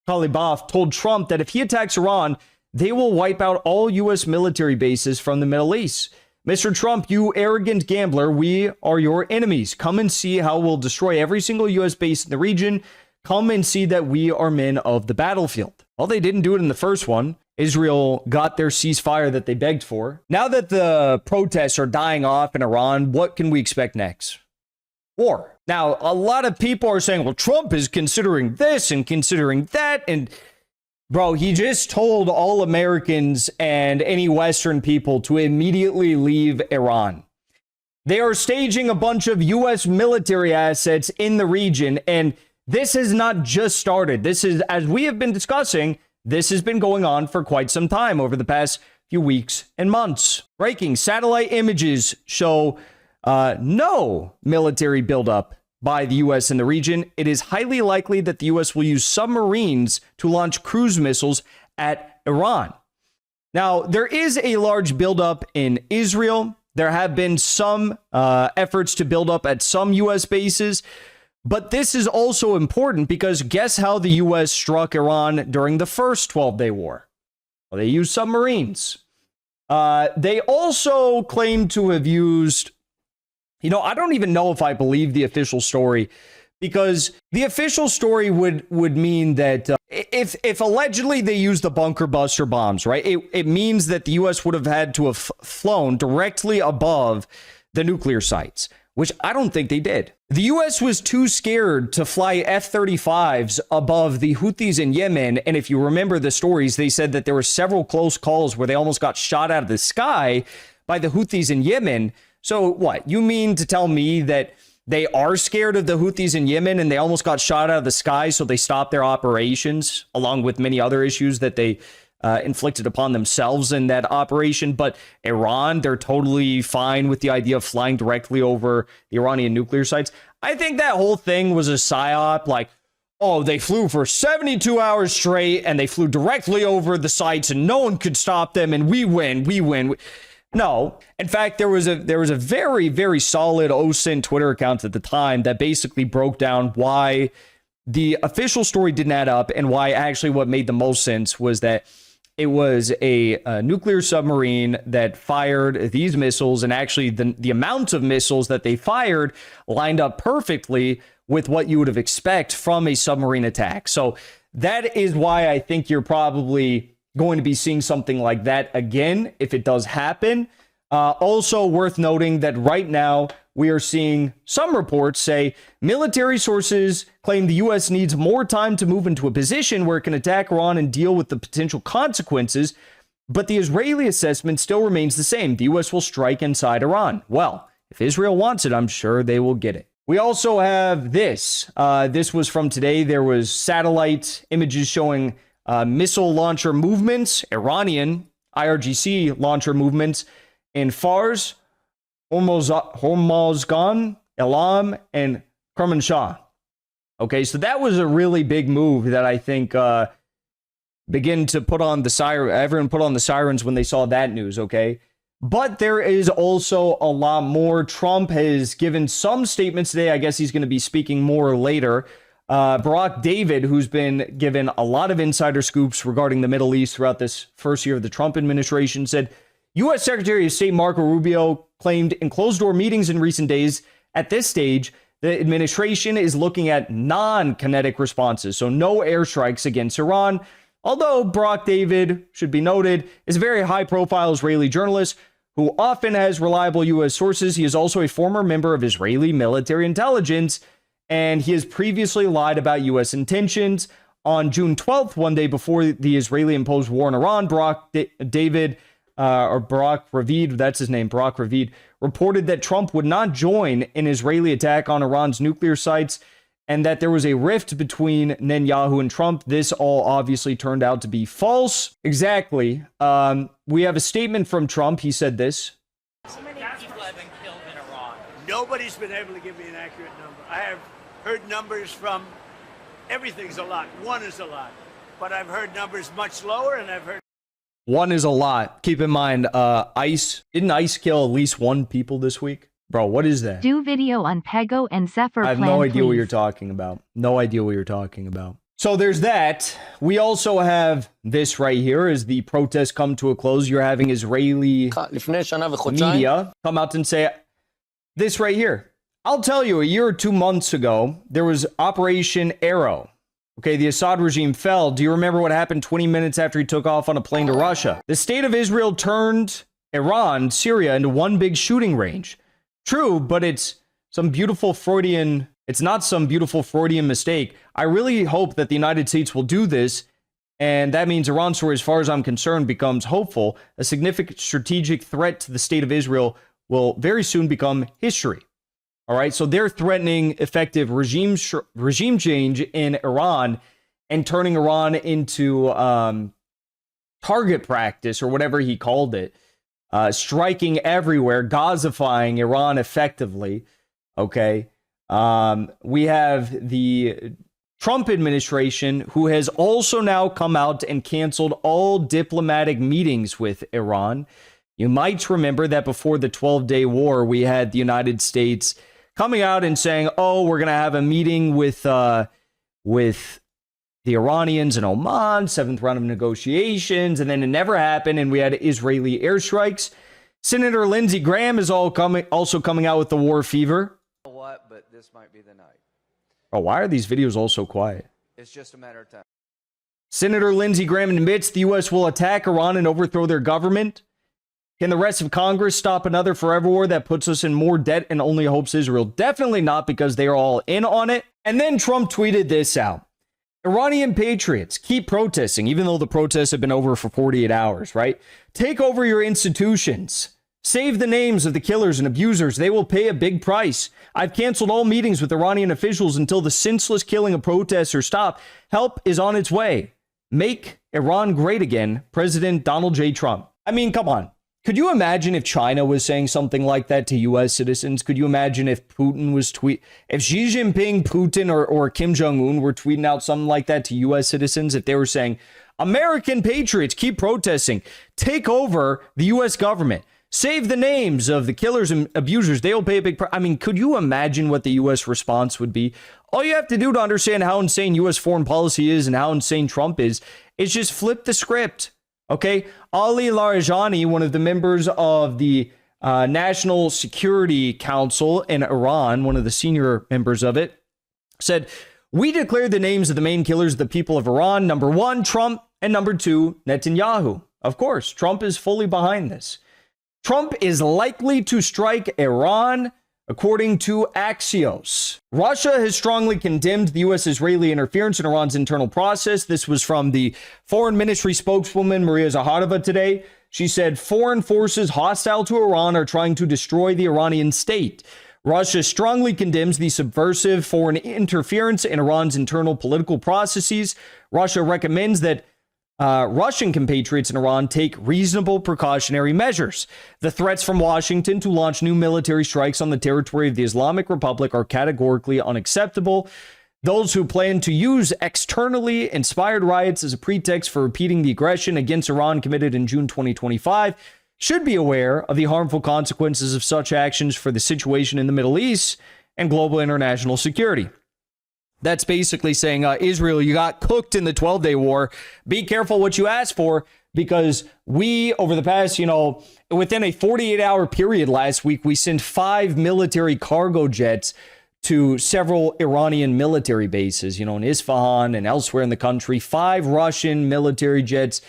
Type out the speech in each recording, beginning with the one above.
Taliban told Trump that if he attacks Iran, they will wipe out all U.S. military bases from the Middle East. Mr. Trump, you arrogant gambler, we are your enemies. Come and see how we'll destroy every single U.S. base in the region. Come and see that we are men of the battlefield. Well, they didn't do it in the first one. Israel got their ceasefire that they begged for. Now that the protests are dying off in Iran, what can we expect next? War. Now, a lot of people are saying, well, Trump is considering this and considering that. And bro, he just told all Americans and any Western people to immediately leave Iran. They are staging a bunch of U.S. military assets in the region. And this has not just started. This is, as we have been discussing, this has been going on for quite some time over the past few weeks and months. Breaking satellite images show no military buildup by the U.S. in the region. It is highly likely that the U.S. will use submarines to launch cruise missiles at Iran. Now, there is a large buildup in Israel. There have been some efforts to build up at some U.S. bases. But this is also important because guess how the U.S. struck Iran during the first 12-day war? Well, they used submarines. They also claim to have used, I don't even know if I believe the official story, because the official story would mean that if allegedly they used the bunker buster bombs, right, it means that the U.S. would have had to have flown directly above the nuclear sites, which I don't think they did. The U.S. was too scared to fly F-35s above the Houthis in Yemen. And if you remember the stories, they said that there were several close calls where they almost got shot out of the sky by the Houthis in Yemen. So what? You mean to tell me that they are scared of the Houthis in Yemen and they almost got shot out of the sky, so they stopped their operations, along with many other issues that they inflicted upon themselves in that operation? But Iran, they're totally fine with the idea of flying directly over the Iranian nuclear sites. I think that whole thing was a psyop, like, oh, they flew for 72 hours straight and they flew directly over the sites and no one could stop them and we win. No. In fact, there was a very, very solid OSINT Twitter account at the time that basically broke down why the official story didn't add up and why actually what made the most sense was that it was a nuclear submarine that fired these missiles, and actually the amount of missiles that they fired lined up perfectly with what you would have expect from a submarine attack. So that is why I think you're probably going to be seeing something like that again if it does happen. Also worth noting that right now we are seeing some reports say military sources claim the U.S. needs more time to move into a position where it can attack Iran and deal with the potential consequences. But the Israeli assessment still remains the same. The U.S. will strike inside Iran. Well, if Israel wants it, I'm sure they will get it. We also have this. This was from today. There was satellite images showing missile launcher movements, Iranian IRGC launcher movements in Fars, Hormozgan, Elam, and Kermanshah. Okay, so that was a really big move that I think begin to put on the siren. Everyone put on the sirens when they saw that news, okay? But there is also a lot more. Trump has given some statements today. I guess he's going to be speaking more later. Barack David, who's been given a lot of insider scoops regarding the Middle East throughout this first year of the Trump administration, said U.S. Secretary of State Marco Rubio claimed in closed-door meetings in recent days, at this stage, the administration is looking at non-kinetic responses, so no airstrikes against Iran. Although Barack David, should be noted, is a very high-profile Israeli journalist who often has reliable U.S. sources. He is also a former member of Israeli military intelligence, and he has previously lied about U.S. intentions. On June 12th, one day before the Israeli-imposed war in Iran, Barack Ravid, that's his name, Barack Ravid, reported that Trump would not join an Israeli attack on Iran's nuclear sites and that there was a rift between Netanyahu and Trump. This all obviously turned out to be false. Exactly. We have a statement from Trump. He said this. So many people have been killed in Iran. Nobody's been able to give me an accurate number. I have heard numbers from everything's a lot. One is a lot. But I've heard numbers much lower, and I've heard one is a lot. Keep in mind, didn't ICE kill at least one people this week? Bro, what is that? Do video on Pego and Zephyr. I have no idea what you're talking about. No idea what you're talking about. So there's that. We also have this right here as the protests come to a close. You're having Israeli media come out and say this right here. I'll tell you, a year or 2 months ago, there was Operation Arrow. Okay, the Assad regime fell. Do you remember what happened 20 minutes after he took off on a plane to Russia? The state of Israel turned Iran, Syria, into one big shooting range. True, but it's not some beautiful Freudian mistake. I really hope that the United States will do this, and that means Iran's story, as far as I'm concerned, becomes hopeful. A significant strategic threat to the state of Israel will very soon become history. All right, so they're threatening effective regime change in Iran and turning Iran into target practice, or whatever he called it, striking everywhere, Gazifying Iran effectively. Okay, we have the Trump administration, who has also now come out and canceled all diplomatic meetings with Iran. You might remember that before the 12-day war, we had the United States coming out and saying, oh, we're going to have a meeting with the Iranians in Oman, 7th round of negotiations, and then it never happened, and we had Israeli airstrikes. Senator Lindsey Graham is also coming out with the war fever. What? But this might be the night. Oh, why are these videos all so quiet? It's just a matter of time. Senator Lindsey Graham admits the U.S. will attack Iran and overthrow their government. Can the rest of Congress stop another forever war that puts us in more debt and only helps Israel? Definitely not, because they are all in on it. And then Trump tweeted this out. Iranian patriots, keep protesting, even though the protests have been over for 48 hours, right? Take over your institutions. Save the names of the killers and abusers. They will pay a big price. I've canceled all meetings with Iranian officials until the senseless killing of protesters stop. Help is on its way. Make Iran great again, President Donald J. Trump. I mean, come on. Could you imagine if China was saying something like that to U.S. citizens? Could you imagine if Putin was if Xi Jinping, Putin, or Kim Jong-un were tweeting out something like that to U.S. citizens? If they were saying, American patriots, keep protesting, take over the U.S. government, save the names of the killers and abusers, they will pay a big price. I mean, could you imagine what the U.S. response would be? All you have to do to understand how insane U.S. foreign policy is and how insane Trump is just flip the script. Okay, Ali Larijani, one of the members of the National Security Council in Iran, one of the senior members of it, said, we declare the names of the main killers of the people of Iran. Number 1, Trump, and number 2, Netanyahu. Of course, Trump is fully behind this. Trump is likely to strike Iran, according to Axios. Russia has strongly condemned the U.S.-Israeli interference in Iran's internal process. This was from the Foreign Ministry spokeswoman, Maria Zakharova, today. She said, foreign forces hostile to Iran are trying to destroy the Iranian state. Russia strongly condemns the subversive foreign interference in Iran's internal political processes. Russia recommends that Russian compatriots in Iran take reasonable precautionary measures. The threats from Washington to launch new military strikes on the territory of the Islamic Republic are categorically unacceptable. Those who plan to use externally inspired riots as a pretext for repeating the aggression against Iran committed in June 2025 should be aware of the harmful consequences of such actions for the situation in the Middle East and global international security. That's basically saying, Israel, you got cooked in the 12-day war. Be careful what you ask for, because we, over the past, within a 48-hour period last week, we sent 5 military cargo jets to several Iranian military bases, in Isfahan and elsewhere in the country. 5 Russian military jets.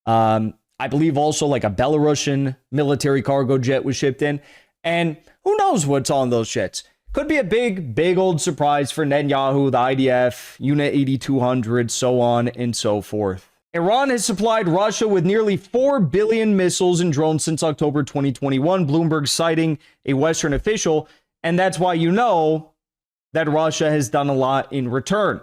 I believe also like a Belarusian military cargo jet was shipped in. And who knows what's on those jets? Could be a big old surprise for Netanyahu, the IDF, Unit 8200, so on and so forth. Iran has supplied Russia with nearly 4 billion missiles and drones since October 2021, Bloomberg citing a Western official, and that's why you know that Russia has done a lot in return.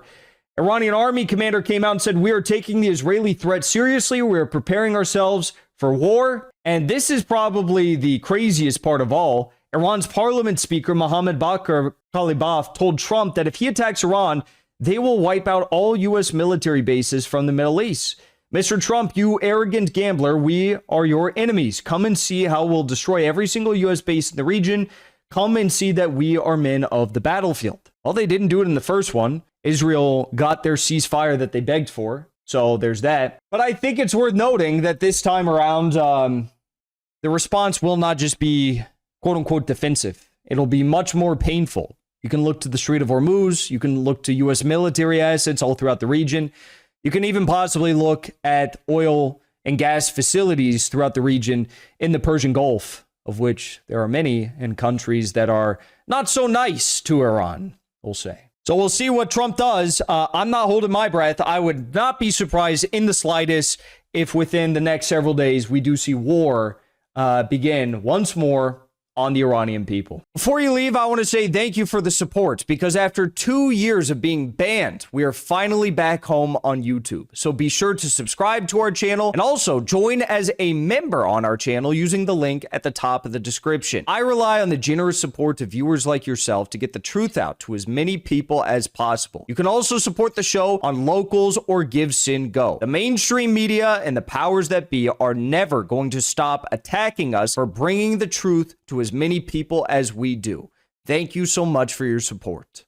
Iranian army commander came out and said, we are taking the Israeli threat seriously. We are preparing ourselves for war. And this is probably the craziest part of all. Iran's parliament speaker, Mohammad Bakr Kalibaf, told Trump that if he attacks Iran, they will wipe out all U.S. military bases from the Middle East. Mr. Trump, you arrogant gambler, we are your enemies. Come and see how we'll destroy every single U.S. base in the region. Come and see that we are men of the battlefield. Well, they didn't do it in the first one. Israel got their ceasefire that they begged for. So there's that. But I think it's worth noting that this time around, the response will not just be quote unquote defensive. It'll be much more painful. You can look to the Strait of Hormuz. You can look to U.S. military assets all throughout the region. You can even possibly look at oil and gas facilities throughout the region in the Persian Gulf, of which there are many in countries that are not so nice to Iran, we'll say. So we'll see what Trump does. I'm not holding my breath. I would not be surprised in the slightest if within the next several days we do see war begin once more on the Iranian people. Before you leave, I want to say thank you for the support, because after 2 years of being banned, we are finally back home on YouTube. So be sure to subscribe to our channel and also join as a member on our channel using the link at the top of the description. I rely on the generous support of viewers like yourself to get the truth out to as many people as possible. You can also support the show on Locals or Give Sin Go. The mainstream media and the powers that be are never going to stop attacking us for bringing the truth to as many people as we do. Thank you so much for your support.